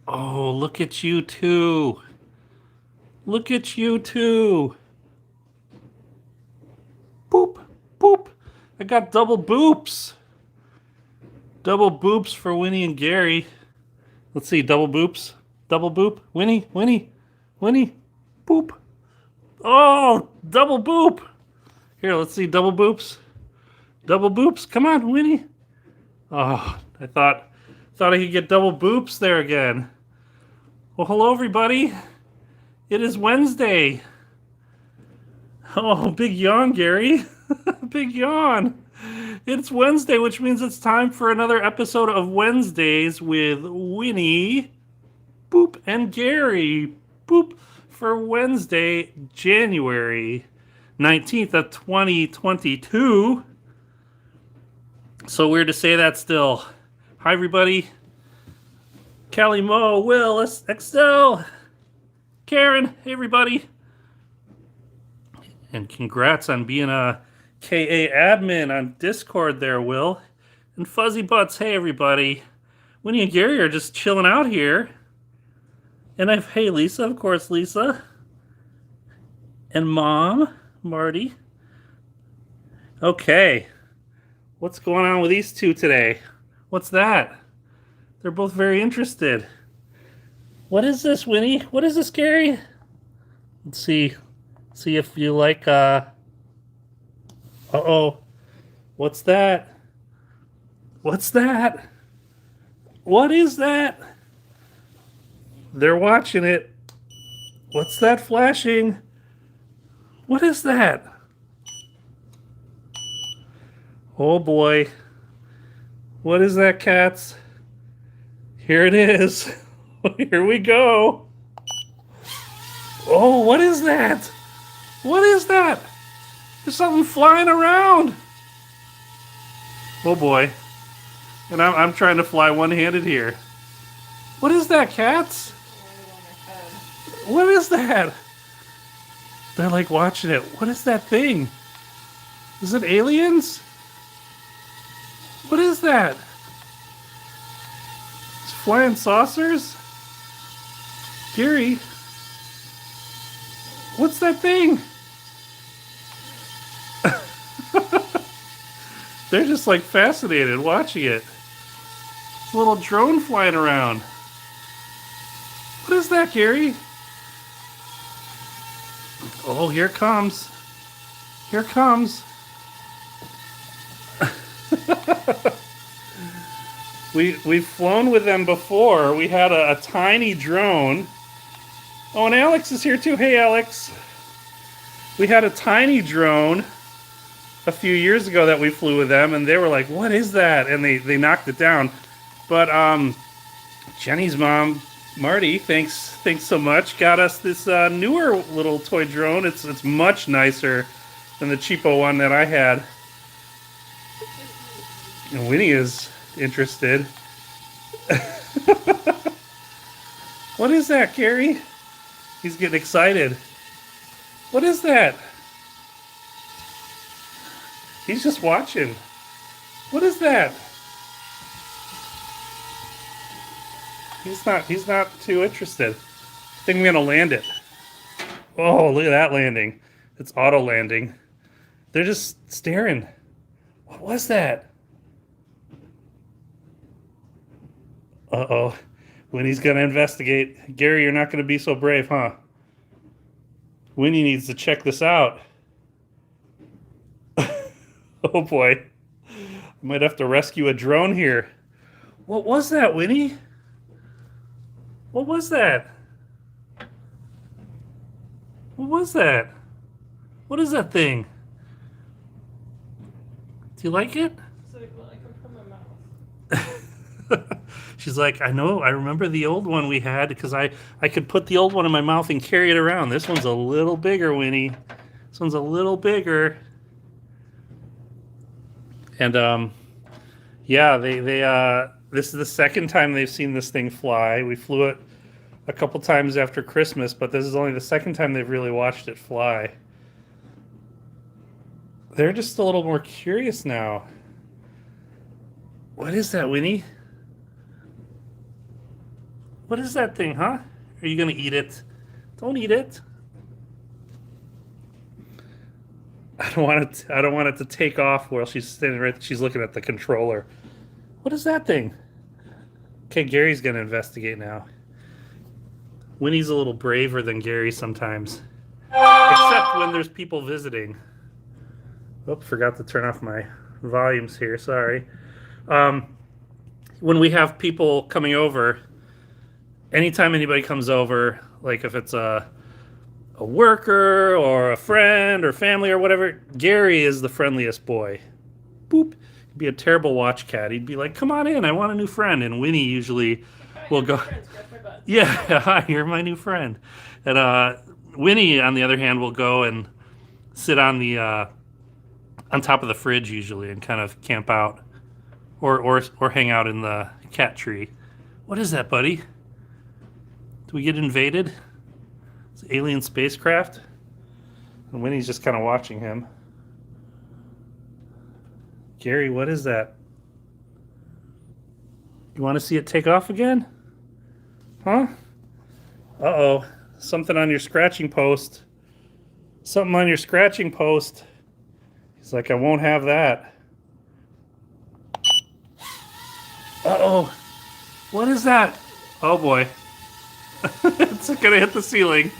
Oh, look at you two. Look at you two. Boop, boop. I got double boops. Double boops for Winnie and Gary. Let's see, double boops. Double boop. Winnie, Winnie, Winnie. Boop. Oh, double boop. Here, let's see, double boops. Double boops. Come on, Winnie. Oh, I thought I could get double boops there again. Well, hello everybody. It is Wednesday. Oh, big yawn, Gary. Big yawn. It's Wednesday, which means it's time for another episode of Wednesdays with Winnie, Boop, and Gary. Boop for Wednesday, January 19th of 2022. So weird to say that still. Hi, everybody. Callie, Mo, Will, Excel, Karen, hey, everybody. And congrats on being a KA admin on Discord there, Will. And Fuzzy Butts, hey, everybody. Winnie and Gary are just chilling out here. And hey, Lisa, of course, Lisa. And Mom, Marty. Okay. What's going on with these two today? What's that? They're both very interested. What is this, Winnie? What is this, Gary? Let's see. See if you like, Uh-oh. What's that? What's that? What is that? They're watching it. What's that flashing? What is that? Oh boy. What is that, cats? Here it is. Here we go. Oh, what is that? What is that? There's something flying around. Oh boy. And I'm trying to fly one-handed here. What is that, cats? What is that? They're like watching it. What is that thing? Is it aliens? What is that? It's flying saucers? Gary? What's that thing? They're just like fascinated watching it. It's a little drone flying around. What is that, Gary? Oh, here it comes. Here it comes. We've flown with them before. We had a tiny drone. Oh, and Alex is here too. Hey, Alex. We had a tiny drone a few years ago that we flew with them, and they were like, "What is that?" And they knocked it down. But Jenny's mom, Marty, thanks so much, got us this newer little toy drone. It's much nicer than the cheapo one that I had. And Winnie is interested. What is that, Gary? He's getting excited. What is that? He's just watching. What is that? He's not too interested. I think I'm gonna land it. Oh, look at that landing. It's auto landing. They're just staring. What was that? Uh-oh. Winnie's gonna investigate. Gary, you're not gonna be so brave, huh? Winnie needs to check this out. Oh boy. I might have to rescue a drone here. What was that, Winnie? What was that? What was that? What is that thing? Do you like it? So well, I can put my mouth. She's like, I know, I remember the old one we had because I could put the old one in my mouth and carry it around. This one's a little bigger, Winnie. This one's a little bigger. And yeah, they this is the second time they've seen this thing fly. We flew it a couple times after Christmas, but this is only the second time they've really watched it fly. They're just a little more curious now. What is that, Winnie? What is that thing, huh? Are you gonna eat it? Don't eat it. I don't want it. I don't want it to take off while she's standing right. She's looking at the controller. What is that thing? Okay, Gary's gonna investigate now. Winnie's a little braver than Gary sometimes, except when there's people visiting. Oh, forgot to turn off my volumes here. Sorry. When we have people coming over, anytime anybody comes over, like if it's a worker or a friend or family or whatever, Gary is the friendliest boy. Boop. He'd be a terrible watch cat. He'd be like, "Come on in, I want a new friend." And Winnie usually will go, "Yeah, hi, you're my new friend." And Winnie, on the other hand, will go and sit on the on top of the fridge usually and kind of camp out, or hang out in the cat tree. What is that, buddy? Do we get invaded? It's an alien spacecraft. And Winnie's just kind of watching him. Gary, what is that? You want to see it take off again? Huh? Uh-oh. Something on your scratching post. Something on your scratching post. He's like, I won't have that. Uh-oh. What is that? Oh, boy. It's gonna hit the ceiling.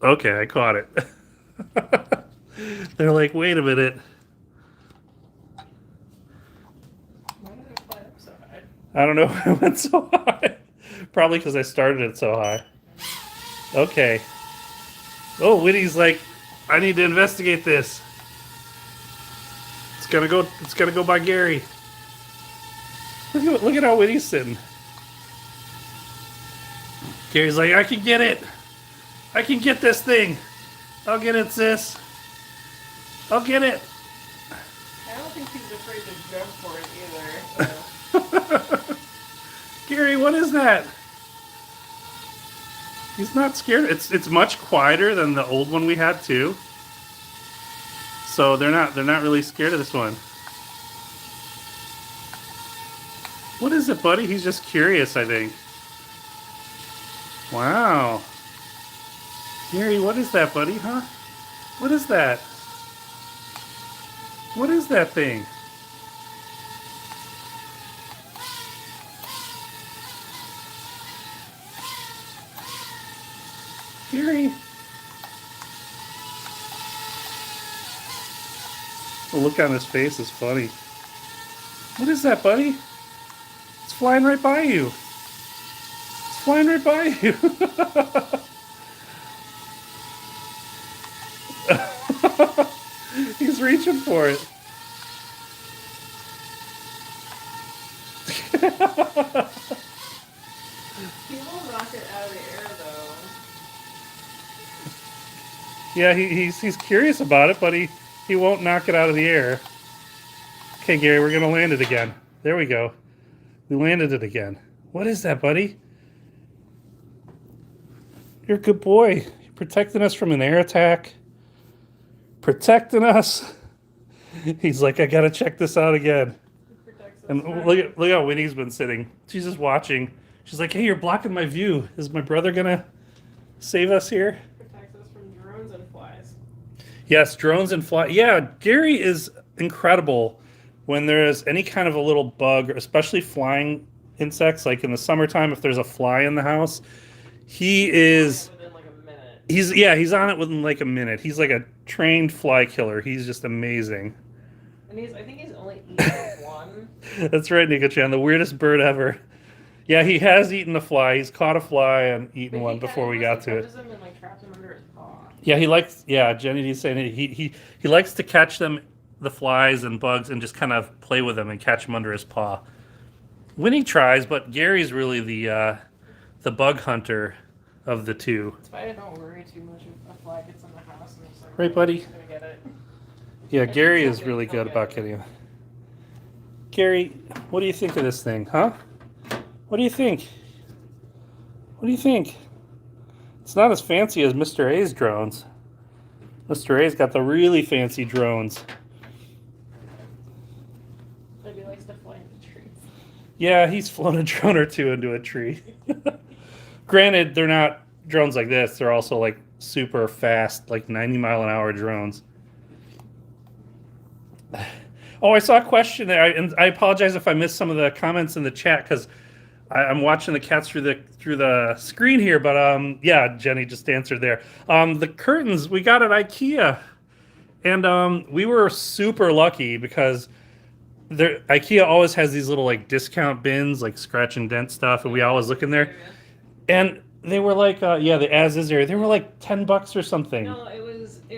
Okay, I caught it. They're like, wait a minute. Why did it fly up so high? I don't know why it went so high. Probably because I started it so high. Okay. Oh, Winnie's like, I need to investigate this. It's gonna go by Gary. Look at how Winnie's sitting. Gary's like, I can get it. I can get this thing. I'll get it, sis. I'll get it. I don't think he's afraid to jump for it either. So. Gary, what is that? He's not scared. It's much quieter than the old one we had too. So they're not really scared of this one. What is it, buddy? He's just curious, I think. Wow. Gary, what is that, buddy? Huh? What is that? What is that thing? Gary. The look on his face is funny. What is that, buddy? It's flying right by you. It's flying right by you. He's reaching for it. He will knock it out of the air, though. Yeah, he's curious about it, but he won't knock it out of the air. Okay, Gary, we're gonna land it again. There we go. We landed it again. What is that, buddy? You're a good boy. You're protecting us from an air attack. Protecting us. He's like, I gotta check this out again. He protects us. And look how Winnie's been sitting. She's just watching. She's like, hey, you're blocking my view. Is my brother gonna save us here? Protects us from drones and flies. Yes, drones and fly. Yeah, Gary is incredible when there is any kind of a little bug, especially flying insects. Like in the summertime, if there's a fly in the house, he is. Within like a minute. He's on it within like a minute. He's like a trained fly killer. He's just amazing. And I think he's only eaten one. That's right, Nico-chan, the weirdest bird ever. Yeah, he has eaten a fly. He's caught a fly and eaten one before we got to it. Him and like trapped him under his paw. Yeah, he likes. Yeah, Jenny's saying he likes to catch them, the flies and bugs, and just kind of play with them and catch them under his paw. Winnie tries, but Gary's really the bug hunter of the two. That's why I don't worry too much if a fly gets in the house and I'm just like, Right, buddy? I'm gonna get it. Yeah, think Gary he'll is get- really he'll good get about it. getting it. Gary, what do you think of this thing, huh? What do you think? What do you think? It's not as fancy as Mr. A's drones. Mr. A's got the really fancy drones. But he likes to fly in the trees. Yeah, he's flown a drone or two into a tree. Granted, they're not drones like this. They're also like super fast, like 90-mile-an-hour drones. Oh, I saw a question there, and I apologize if I missed some of the comments in the chat because I'm watching the cats through the screen here. But yeah, Jenny just answered there. The curtains we got at IKEA, and we were super lucky because IKEA always has these little like discount bins, like scratch and dent stuff, and we always look in there. And they were like, yeah, the as is area. They were like $10 or something. No, it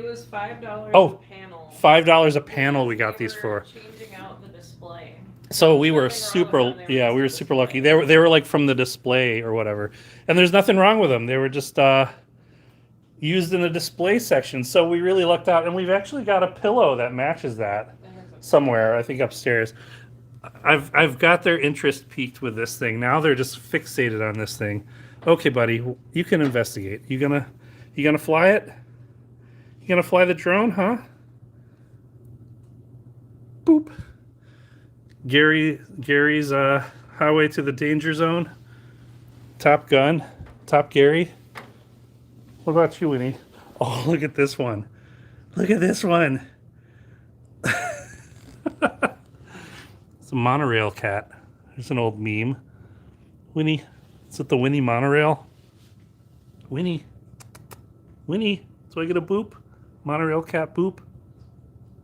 was $5 Oh, a panel. $5 a panel. We got these for. Changing out the display. So we were Nothing wrong super, with them. yeah, we were super lucky. They were like from the display or whatever, and there's nothing wrong with them. They were just used in the display section. So we really lucked out, and we've actually got a pillow that matches that somewhere. I think upstairs. I've got their interest peaked with this thing. Now they're just fixated on this thing. Okay, buddy, you can investigate. You gonna fly it? You gonna fly the drone, huh? Boop. Gary's highway to the danger zone. Top Gun. Top Gary. What about you, Winnie? Oh, look at this one. Look at this one. It's a monorail cat. There's an old meme. Winnie. Is it the Winnie monorail? Winnie. Winnie. Do I get a boop? Monorail cat boop.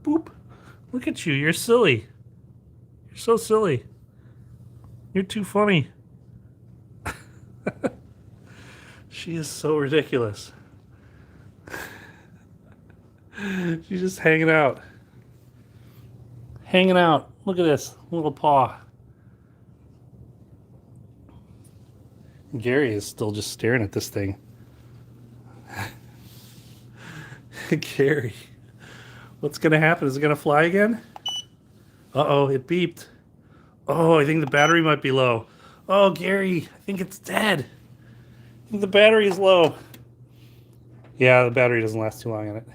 Boop. Look at you. You're silly. You're so silly. You're too funny. She is so ridiculous. She's just hanging out. Hanging out. Look at this little paw. Gary is still just staring at this thing. Gary. What's going to happen? Is it going to fly again? Uh-oh, it beeped. Oh, I think the battery might be low. Oh, Gary, I think it's dead. I think the battery is low. Yeah, the battery doesn't last too long on it.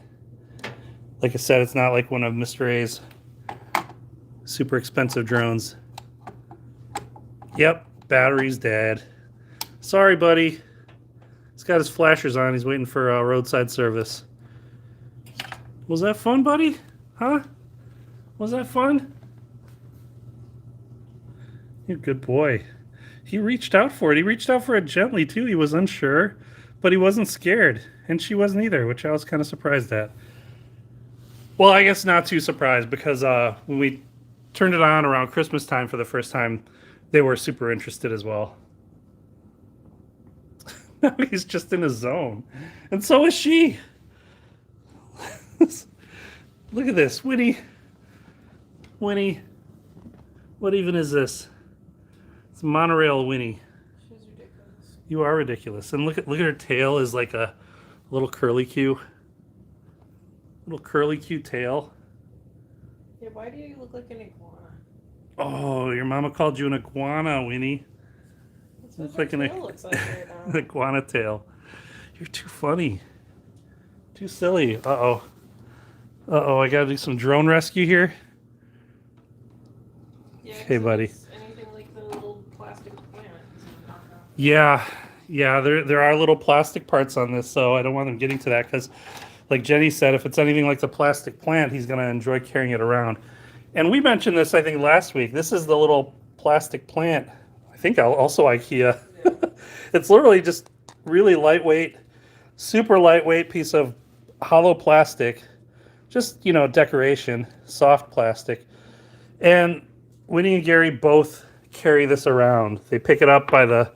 Like I said, it's not like one of Mr. A's super expensive drones. Yep, battery's dead. Sorry, buddy. He's got his flashers on. He's waiting for roadside service. Was that fun, buddy? Huh? Was that fun? You're a good boy. He reached out for it. He reached out for it gently, too. He was unsure, but he wasn't scared. And she wasn't either, which I was kind of surprised at. Well, I guess not too surprised, because when we turned it on around Christmas time for the first time, they were super interested as well. He's just in his zone. And so is she. Look at this. Winnie. Winnie. What even is this? It's monorail Winnie. She's ridiculous. You are ridiculous. And look at her tail is like a little curly-Q. Little curly-Q tail. Yeah, why do you look like an iguana? Oh, your mama called you an iguana, Winnie. That's what Looks like tail looks like right an now. iguana tail. You're too funny. Too silly. Uh-oh. Uh-oh, I gotta do some drone rescue here. Yeah, Okay, buddy. Anything like the little plastic plant. Yeah, there are little plastic parts on this, so I don't want them getting to that because, like Jenny said, if it's anything like the plastic plant, he's going to enjoy carrying it around. And we mentioned this, I think, last week. This is the little plastic plant. I think also IKEA. Yeah. It's literally just really lightweight, super lightweight piece of hollow plastic. Just, decoration, soft plastic. And Winnie and Gary both carry this around. They pick it up by the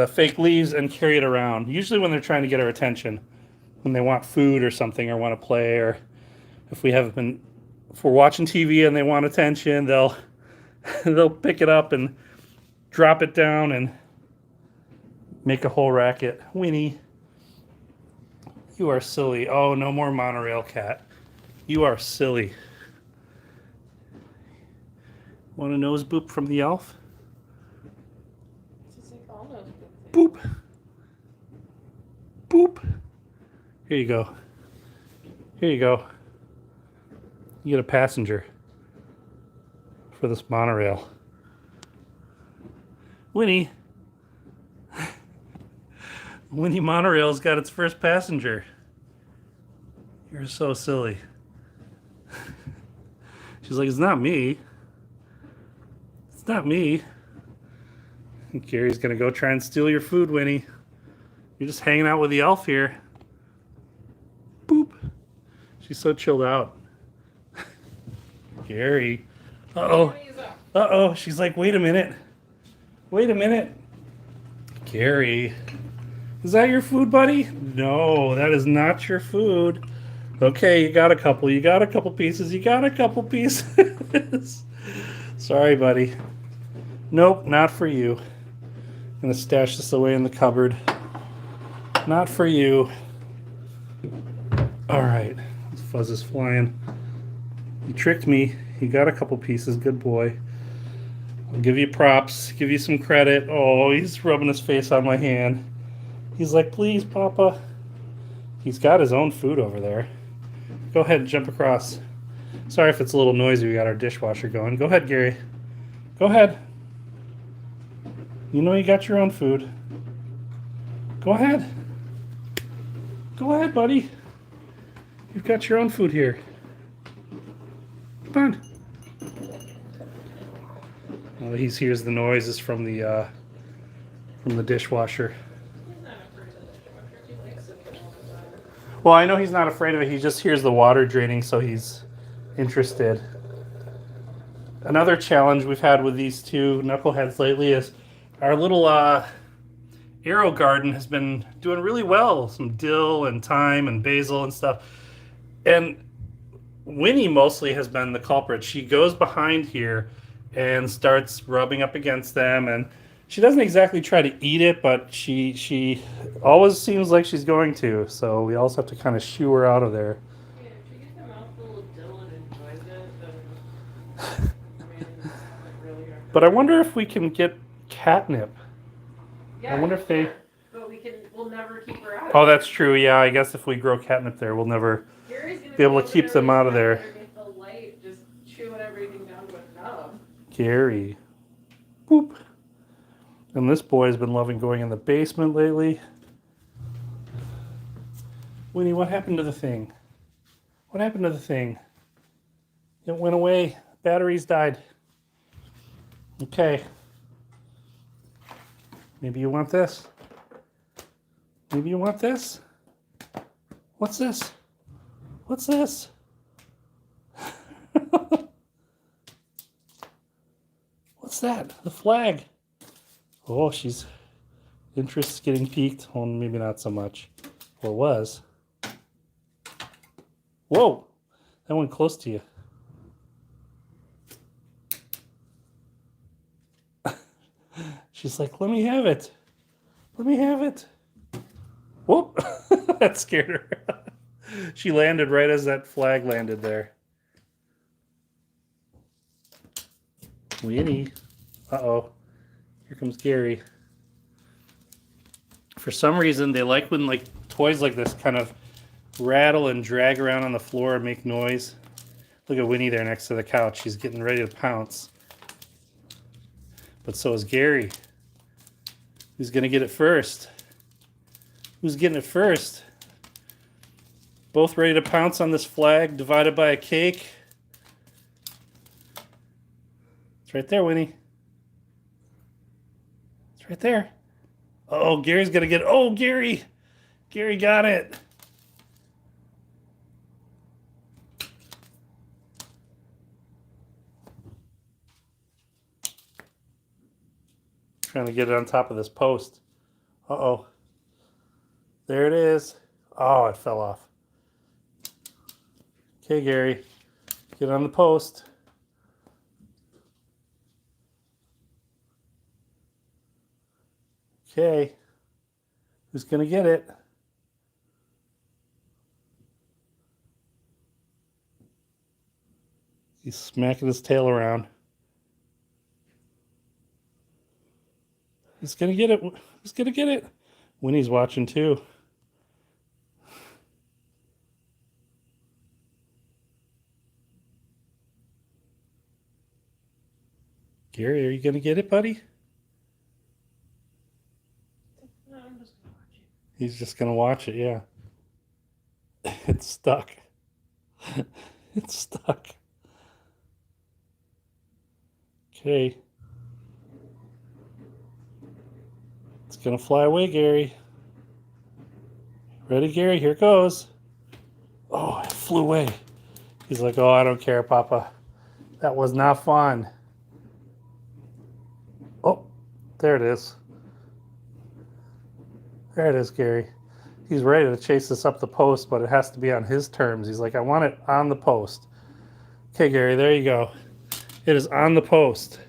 fake leaves and carry it around. Usually when they're trying to get our attention, when they want food or something or want to play, or if we're watching TV and they want attention, they'll pick it up and drop it down and make a whole racket. Winnie, you are silly. Oh, no more monorail cat. You are silly. Want a nose boop from the elf? Boop. Boop. Here you go. Here you go. You get a passenger for this monorail. Winnie. Winnie Monorail's got its first passenger. You're so silly. She's like, it's not me. It's not me. And Gary's gonna go try and steal your food, Winnie. You're just hanging out with the elf here. Boop. She's so chilled out. Gary. Uh-oh. Winnie's up. Uh-oh. She's like, wait a minute. Wait a minute. Gary. Is that your food, buddy? No, that is not your food. Okay, you got a couple. You got a couple pieces. You got a couple pieces. Sorry, buddy. Nope, not for you. I'm gonna stash this away in the cupboard. Not for you. All right, this fuzz is flying. You tricked me. You got a couple pieces. Good boy. I'll give you props. Give you some credit. Oh, he's rubbing his face on my hand. He's like, please, Papa. He's got his own food over there. Go ahead and jump across. Sorry if it's a little noisy. We got our dishwasher going. Go ahead, Gary. Go ahead. You know you got your own food. Go ahead. Go ahead, buddy. You've got your own food here. Come on. Oh, he hears the noises from the dishwasher. He's not afraid of the dishwasher. He likes it all the time. Well, I know he's not afraid of it. He just hears the water draining, so he's interested. Another challenge we've had with these two knuckleheads lately is our little arrow garden has been doing really well. Some dill and thyme and basil and stuff. And Winnie mostly has been the culprit. She goes behind here and starts rubbing up against them, and she doesn't exactly try to eat it, but she always seems like she's going to. So we also have to kind of shoo her out of there. Yeah, if you get the mouthful of dill and enjoys it, then I mean, it's not really hard. But I wonder if we can get catnip. Yeah, I wonder if they. but we'll never keep her out. Oh, that's true. Yeah, I guess if we grow catnip there, we'll never. Gary's gonna be able to over keep there them with out of his there. finger against the light, just chewing everything down to a nub. Gary. Boop. And this boy has been loving going in the basement lately. Winnie, what happened to the thing? What happened to the thing? It went away. Batteries died. Okay. Maybe you want this? Maybe you want this? What's this? What's this? What's that? The flag. Oh, she's interest's getting piqued. Oh, maybe not so much. Or was. Whoa, that went close to you. She's like, let me have it. Let me have it. Whoop, that scared her. She landed right as that flag landed there. Winnie. Uh-oh. Here comes Gary. For some reason, they like when like toys like this kind of rattle and drag around on the floor and make noise. Look at Winnie there next to the couch. She's getting ready to pounce. But so is Gary. Who's going to get it first? Who's getting it first? Both ready to pounce on this flag divided by a cake. It's right there, Winnie. It's right there. Oh, Gary's going to get it. Oh, Gary. Gary got it. Trying to get it on top of this post. Uh-oh. There it is. Oh, it fell off. Okay, Gary. Get on the post. Okay. Who's going to get it? He's smacking his tail around. Who's going to get it? Who's going to get it? Winnie's watching too. Gary, are you going to get it, buddy? He's just gonna watch it, yeah. It's stuck. It's stuck. Okay. It's gonna fly away, Gary. Ready, Gary? Here it goes. Oh, it flew away. He's like, oh, I don't care, Papa. That was not fun. Oh, there it is. There it is, Gary. He's ready to chase this up the post, but it has to be on his terms. He's like, I want it on the post. Okay, Gary, there you go. It is on the post.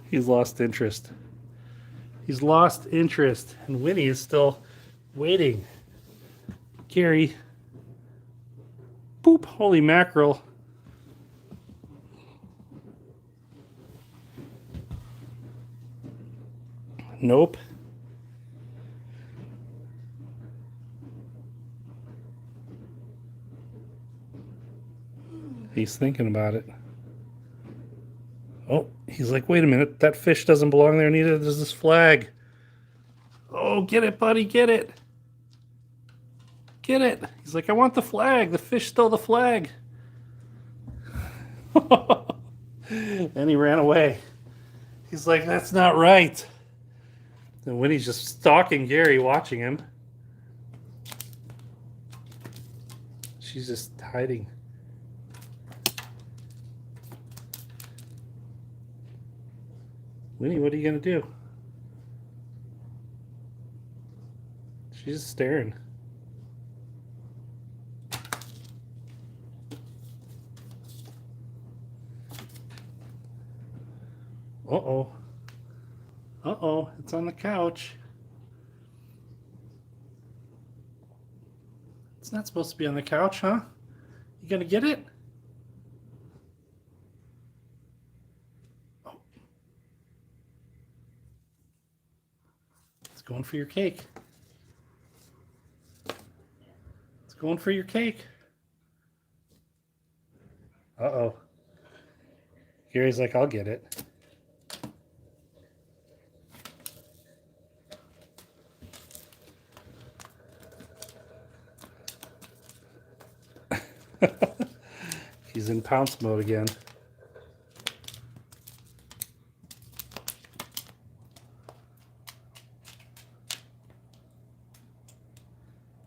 He's lost interest. He's lost interest. And Winnie is still waiting. Gary. Boop. Holy mackerel. Nope. He's thinking about it. Oh, he's like, wait a minute. That fish doesn't belong there. Neither does this flag. Oh, get it, buddy. Get it. Get it. He's like, I want the flag. The fish stole the flag. And he ran away. He's like, that's not right. And Winnie's just stalking Gary, watching him. She's just hiding. Winnie, what are you going to do? She's just staring. Uh-oh. Uh-oh, it's on the couch. It's not supposed to be on the couch, huh? You gonna get it? Oh. It's going for your cake. It's going for your cake. Uh-oh. Gary's like, I'll get it. He's in pounce mode again.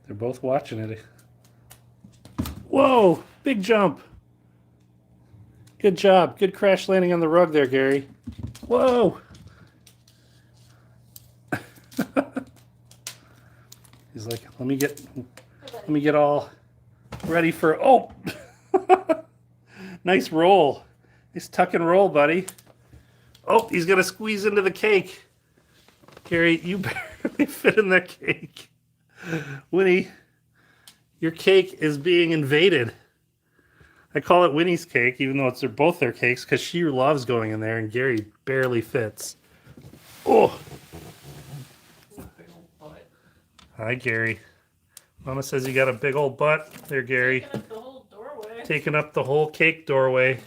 They're both watching it. Whoa! Big jump! Good job. Good crash landing on the rug there, Gary. Whoa! He's like, let me get all ready for, oh! Nice roll. Nice tuck and roll, buddy. Oh, he's gonna squeeze into the cake. Gary, you barely fit in that cake. Winnie, your cake is being invaded. I call it Winnie's cake, even though it's both their cakes, because she loves going in there, and Gary barely fits. Oh! Big old butt. Hi, Gary. Mama says you got a big old butt there, Gary. Taking up the whole doorway. Taking up the whole cake doorway.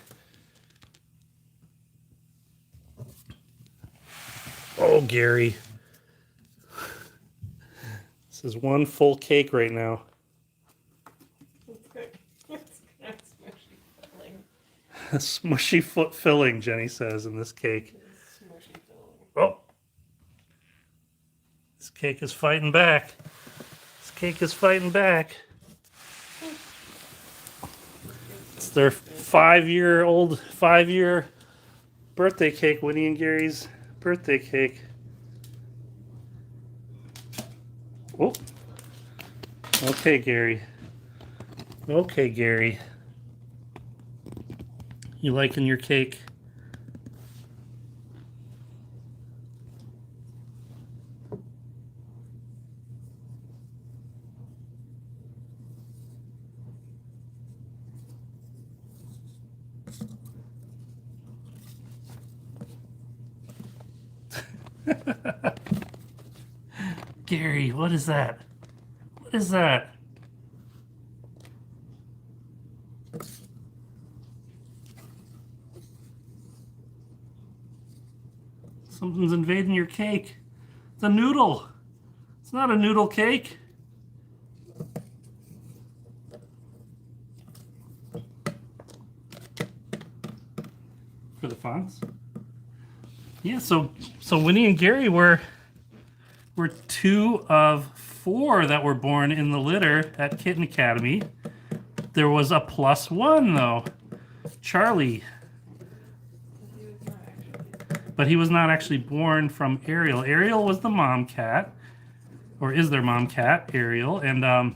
Oh, Gary. This is one full cake right now. It's got smushy filling. Smushy foot filling, Jenny says, in this cake. It's smushy filling. Oh. This cake is fighting back. This cake is fighting back. It's their 5-year birthday cake, Winnie and Gary's birthday cake. Oh. Okay, Gary. Okay, Gary. You liking your cake? Gary, what is that? What is that? Something's invading your cake. It's a noodle. It's not a noodle cake. For the fonts. Yeah, so Winnie and Gary were 2 of 4 that were born in the litter at Kitten Academy. There was a +1 though, Charlie. But he was not actually born from Ariel. Ariel was the mom cat, or is their mom cat, Ariel, and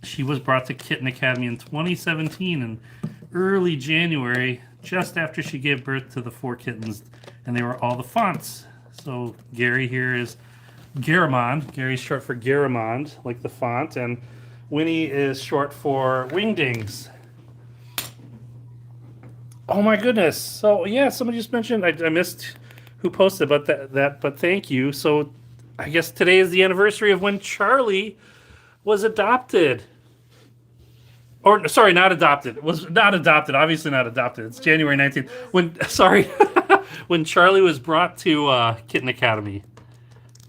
she was brought to Kitten Academy in 2017 in early January, just after she gave birth to the 4 kittens, and they were all the fonts. So Gary here is Garamond. Gary's short for Garamond, like the font, and Winnie is short for Wingdings. Oh my goodness! So yeah, somebody just mentioned I missed who posted about that, but thank you. So I guess today is the anniversary of when Charlie was adopted. Or sorry, not adopted. It was not adopted. Obviously not adopted. It's January 19th. When Charlie was brought to Kitten Academy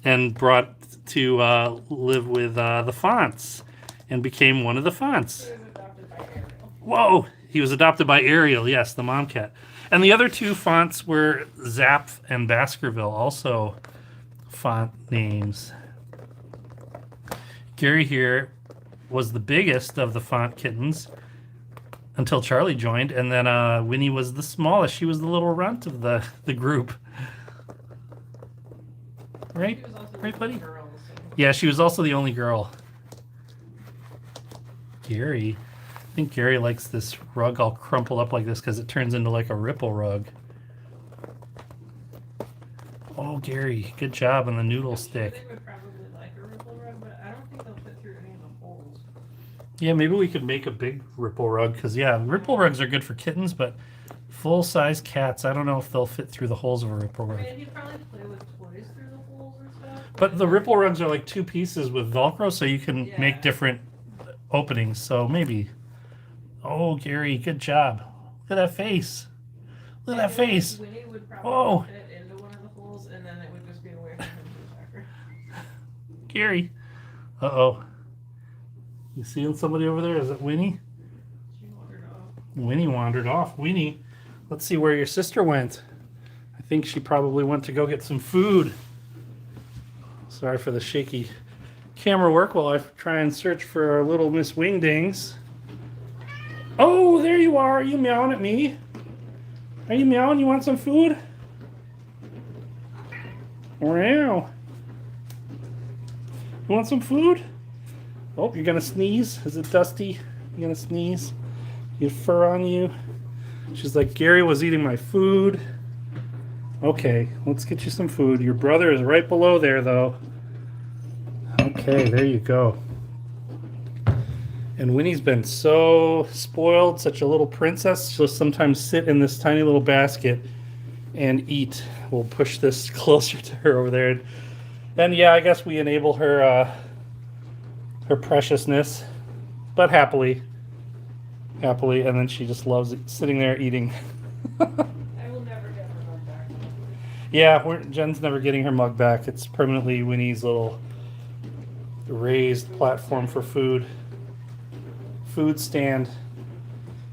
and brought to live with the fonts and became one of the fonts. He was adopted by Ariel. Whoa! He was adopted by Ariel, yes, the mom cat. And the other 2 fonts were Zap and Baskerville, also font names. Gary here was the biggest of the font kittens until Charlie joined, and then Winnie was the smallest. She was the little runt of the group. Right? She was also Right, buddy? girl, so. Yeah, she was also the only girl. Gary. I think Gary likes this rug all crumpled up like this because it turns into like a ripple rug. Oh, Gary, good job on the noodle stick. They would probably like a ripple rug, but I don't think they'll fit through any of the holes. Yeah, maybe we could make a big ripple rug because, yeah, ripple rugs are good for kittens, but full-size cats, I don't know if they'll fit through the holes of a ripple rug. And you'd probably play with toys through the holes and stuff. But the ripple rugs are like 2 pieces with Velcro, so you can make different openings, so maybe. Oh, Gary, good job. Look at that face. Look at that face. Winnie would probably Whoa. fit into one of the holes, and then it would just be a way for him to attack her. Gary. Uh-oh. You seeing somebody over there? Is it Winnie? She wandered off. Winnie wandered off. Winnie, let's see where your sister went. I think she probably went to go get some food. Sorry for the shaky camera work while I try and search for our little Miss Wingdings. Oh, there you are. Are you meowing at me? Are you meowing? You want some food? Meow. You want some food? Oh, you're gonna sneeze? Is it dusty? You gonna sneeze? You have fur on you? She's like, Gary was eating my food. Okay, let's get you some food. Your brother is right below there, though. Okay, there you go. And Winnie's been so spoiled, such a little princess. She'll sometimes sit in this tiny little basket and eat. We'll push this closer to her over there. And yeah, I guess we enable her her preciousness, but happily. Happily, and then she just loves it, sitting there eating. I will never get her mug back. Yeah, Jen's never getting her mug back. It's permanently Winnie's little raised platform for food. Food stand.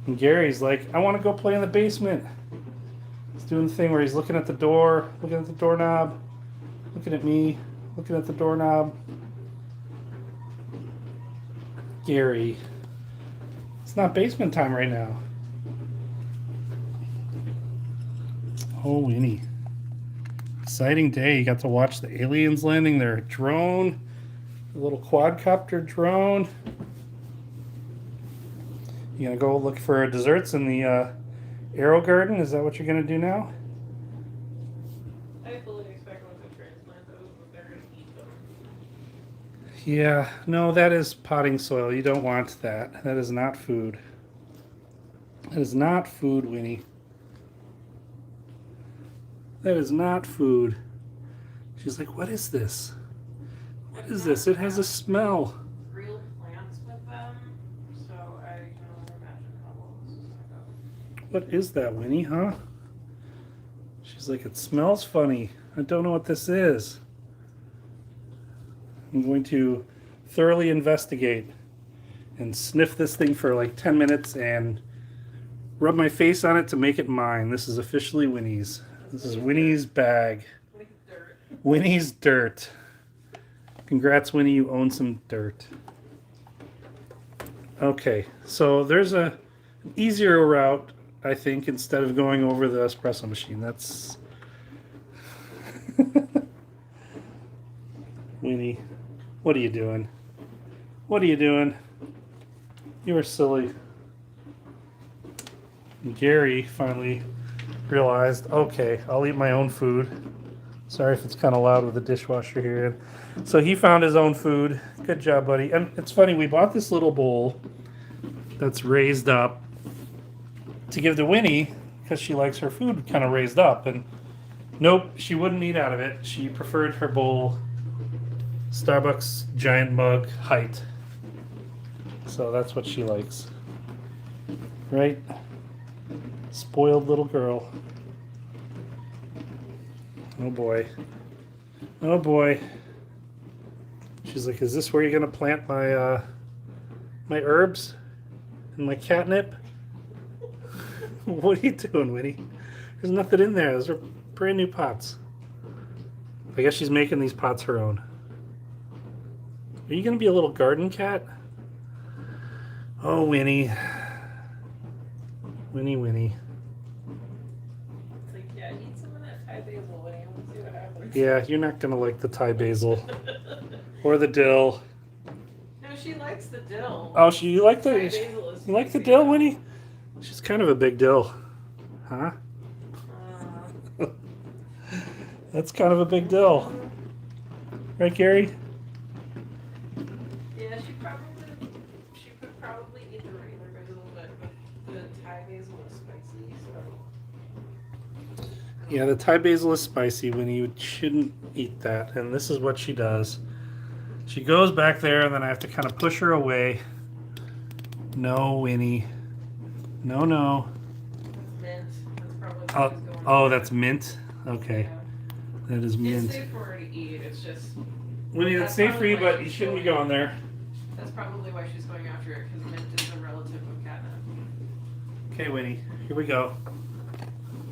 And Gary's like, I want to go play in the basement. He's doing the thing where he's looking at the door, looking at the doorknob, looking at me, looking at the doorknob. Gary. It's not basement time right now. Oh, Winnie. Exciting day. You got to watch the aliens landing their drone, the little quadcopter drone. You gonna go look for desserts in the Arrow Garden? Is that what you're gonna do now? I fully expect once I transplant those that they're going to eat them. Yeah, no, that is potting soil. You don't want that. That is not food. That is not food, Winnie. That is not food. She's like, what is this? What is this? It has a smell. Real plants with them, so I can only imagine how well this is going to go. What is that, Winnie, huh? She's like, it smells funny. I don't know what this is. I'm going to thoroughly investigate and sniff this thing for like 10 minutes and rub my face on it to make it mine. This is officially Winnie's. This is Winnie's bag. Dirt. Winnie's dirt. Congrats, Winnie, you own some dirt. Okay, so there's an easier route, I think, instead of going over the espresso machine. That's Winnie, what are you doing? What are you doing? You are silly. And Gary finally realized, okay, I'll eat my own food. Sorry if it's kind of loud with the dishwasher here. So he found his own food. Good job, buddy. And it's funny, we bought this little bowl that's raised up to give to Winnie because she likes her food kind of raised up. And nope, she wouldn't eat out of it. She preferred her bowl Starbucks giant mug height. So that's what she likes. Right? Spoiled little girl. Oh boy. Oh boy. She's like, is this where you're gonna plant my my herbs and my catnip? What are you doing, Winnie? There's nothing in there. Those are brand new pots. I guess she's making these pots her own. Are you gonna be a little garden cat? Oh, Winnie. Winnie, Winnie. It's like, yeah, eat some of that Thai basil, Winnie. Let's see what happens. Yeah, you're not gonna like the Thai basil or the dill. No, she likes the dill. Oh, you like Thai the basil is you like the spicy. dill, Winnie? She's kind of a big dill, huh? That's kind of a big dill, right, Gary? Yeah, she could probably eat the regular basil, but the Thai basil is spicy, so. Yeah, the Thai basil is spicy. Winnie, you shouldn't eat that. And this is what she does. She goes back there, and then I have to kind of push her away. No, Winnie. No, no. Mint. That's probably what Oh, she's going oh, for. that's mint. Okay, Yeah. that is It's mint. safe for her to eat. It's just Winnie, that's safe for you, but you shouldn't be going there. that's probably why she's going after it, because mint is a relative of catnip. Okay, Winnie, here we go.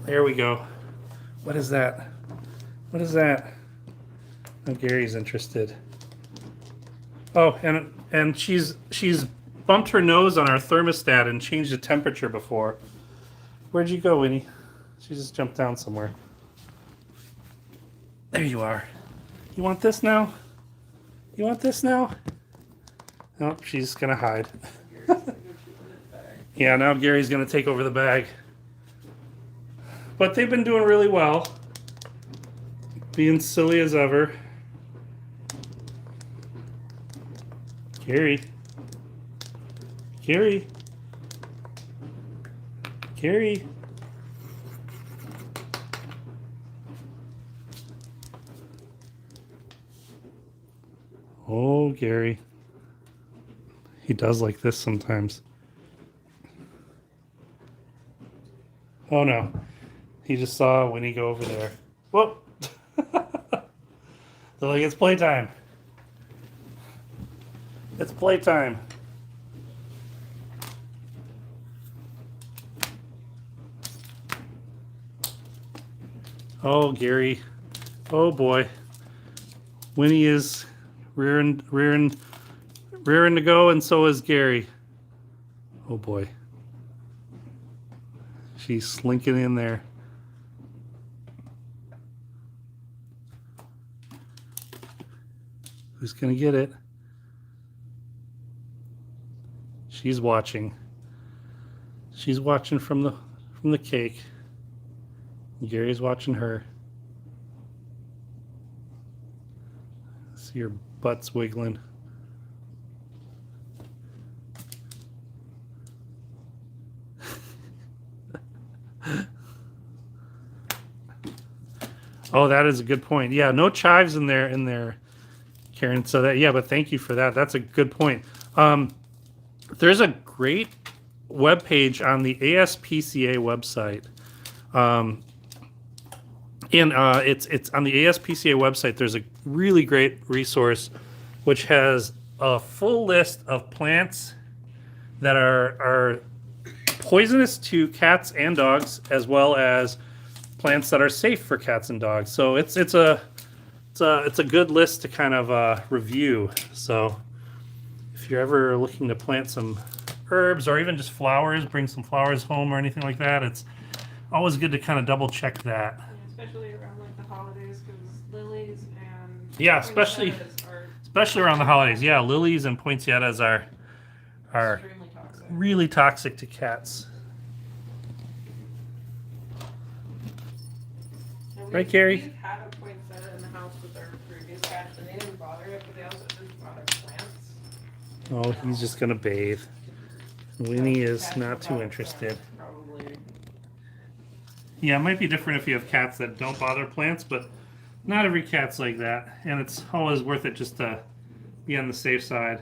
There we go. What is that? What is that? Oh, Gary's interested. Oh, and she's bumped her nose on our thermostat and changed the temperature before. Where'd you go, Winnie? She just jumped down somewhere. There you are. You want this now? You want this now? Nope, she's gonna hide. Yeah, now Gary's gonna take over the bag. But they've been doing really well. Being silly as ever. Gary. Gary. Gary. Oh, Gary. He does like this sometimes. Oh no. He just saw Winnie go over there. Whoop! They're like, it's playtime. It's playtime. Oh, Gary. Oh boy. Winnie is rearing to go, and so is Gary. Oh boy. She's slinking in there. Who's gonna get it? She's watching. She's watching from the cake. Gary's watching her. See her butt's wiggling. Oh, that is a good point. Yeah, no chives in there, Karen. So that, yeah, but thank you for that. That's a good point. There's a great webpage on the ASPCA website. It's on the ASPCA website. There's a really great resource which has a full list of plants that are poisonous to cats and dogs, as well as plants that are safe for cats and dogs. So it's a good list to kind of review. So if you're ever looking to plant some herbs or even just flowers, bring some flowers home or anything like that, it's always good to kind of double check that. Yeah, especially around like the holidays, because lilies and Yeah, especially around the holidays. Yeah, lilies and poinsettias are extremely toxic. really toxic to cats. And Right, Gary? We've had a poinsettia in the house with our previous cats, and they didn't bother it, but they also didn't bother plants. Oh, he's just gonna bathe. Winnie is Cats not that too bother interested. plants probably. Yeah, it might be different if you have cats that don't bother plants, but not every cat's like that. And it's always worth it just to be on the safe side.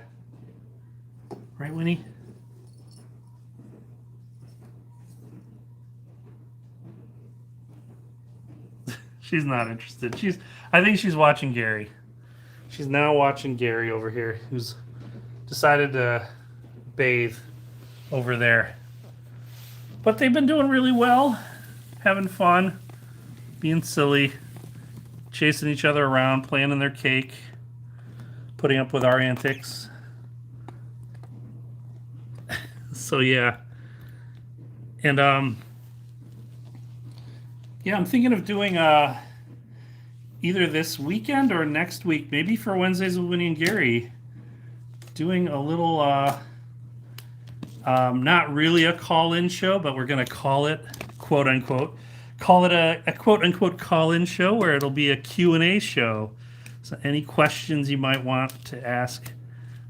Right, Winnie? She's not interested. I think she's watching Gary. She's now watching Gary over here, who's decided to bathe over there. But they've been doing really well, having fun, being silly, chasing each other around, playing in their cake, putting up with our antics. So yeah. And yeah, I'm thinking of doing either this weekend or next week, maybe for Wednesdays with Winnie and Gary, doing a little not really a call-in show, but we're gonna call it quote unquote a quote unquote call-in show, where it'll be a Q&A show. So any questions you might want to ask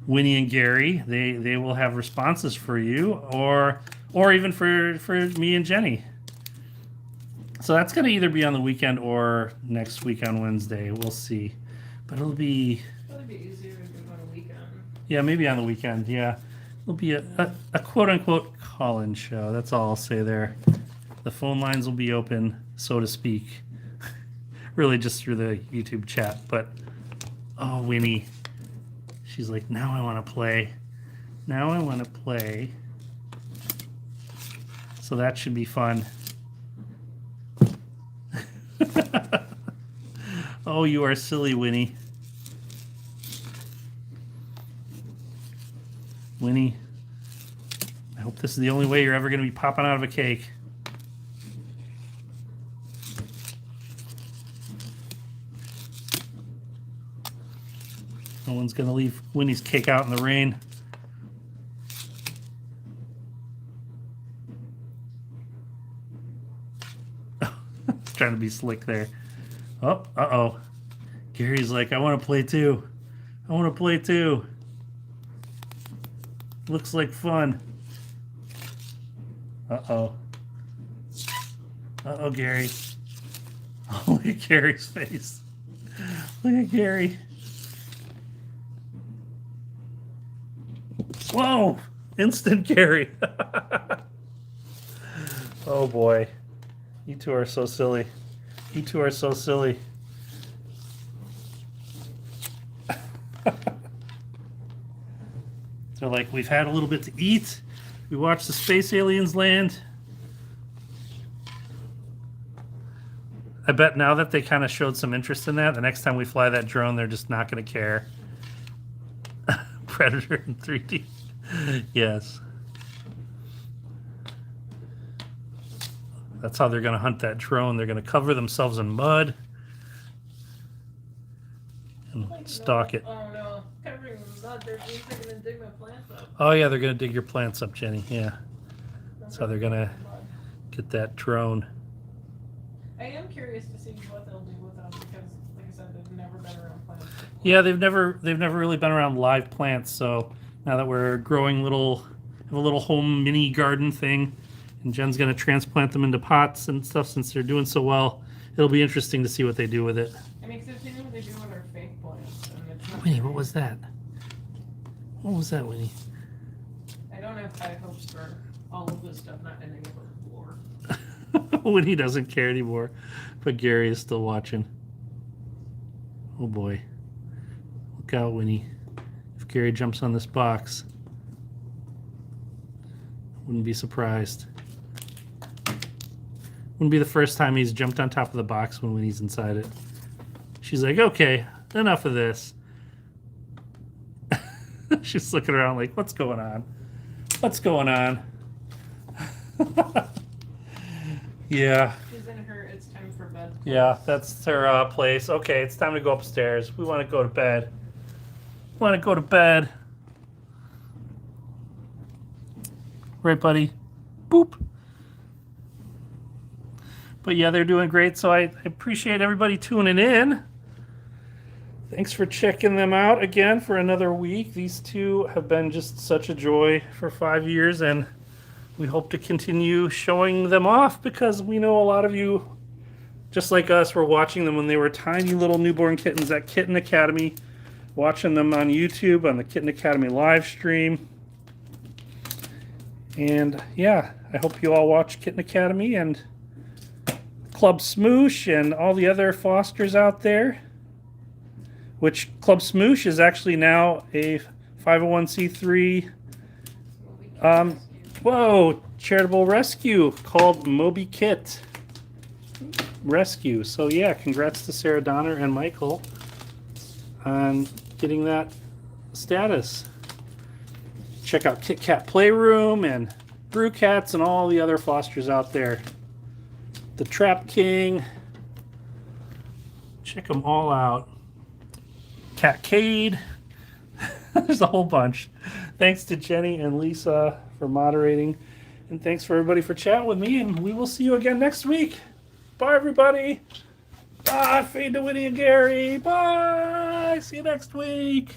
Winnie and Gary, they will have responses for you, or even for me and Jenny. So that's going to either be on the weekend or next week on Wednesday. We'll see. But it'll be... It'd be easier to do it on a weekend. Yeah, maybe on the weekend, yeah. It'll be a quote-unquote call-in show. That's all I'll say there. The phone lines will be open, so to speak. Really just through the YouTube chat. But, oh, Winnie. She's like, now I want to play. Now I want to play. So that should be fun. Oh, you are silly, Winnie. Winnie, I hope this is the only way you're ever going to be popping out of a cake. No one's going to leave Winnie's cake out in the rain. Trying to be slick there. Oh, uh-oh. Gary's like, I want to play too. I want to play too. Looks like fun. Uh-oh. Uh-oh, Gary. Oh, look at Gary's face. Look at Gary. Whoa! Instant Gary. Oh, boy. You two are so silly. You two are so silly. They're like, we've had a little bit to eat. We watched the space aliens land. I bet now that they kind of showed some interest in that, the next time we fly that drone, they're just not going to care. Predator in 3D. Yes. That's how they're going to hunt that drone. They're going to cover themselves in mud and stalk it. Oh no, covering them mud. They're going to dig my plants up. Oh yeah, they're going to dig your plants up, Jenny. Yeah. That's how they're going to get that drone. I am curious to see what they'll do with them because, like I said, they've never been around plants before. Yeah, they've never really been around live plants. So now that we're growing have a little home mini garden thing, and Jen's going to transplant them into pots and stuff since they're doing so well. It'll be interesting to see what they do with it. I mean, because I've seen what they do with our fake plants, and it's not Winnie, what was that? What was that, Winnie? I don't have high hopes for all of this stuff not ending up on the floor. Winnie doesn't care anymore, but Gary is still watching. Oh boy. Look out, Winnie. Gary jumps on this box. Wouldn't be surprised. Wouldn't be the first time he's jumped on top of the box when Winnie's inside it. She's like, okay, enough of this. She's looking around like, what's going on? What's going on? Yeah. She's in her it's time for bed. Yeah, that's her place. Okay, it's time to go upstairs. We want to go to bed. Want to go to bed. Right, buddy? Boop. But yeah, they're doing great, so I appreciate everybody tuning in. Thanks for checking them out again for another week. These two have been just such a joy for 5 years, and we hope to continue showing them off because we know a lot of you, just like us, were watching them when they were tiny little newborn kittens at Kitten Academy, watching them on YouTube on the Kitten Academy live stream. And yeah, I hope you all watch Kitten Academy and Club Smoosh and all the other fosters out there, which Club Smoosh is actually now a 501c3 charitable rescue called Moby Kit Rescue. So yeah, congrats to Sarah Donner and Michael on getting that status. Check out Kit Kat Playroom and Brew Cats and all the other fosters out there. The Trap King. Check them all out. Catcade. There's a whole bunch. Thanks to Jenny and Lisa for moderating. And thanks for everybody for chatting with me. And we will see you again next week. Bye, everybody. Bye. Fade to Winnie and Gary. Bye. See you next week.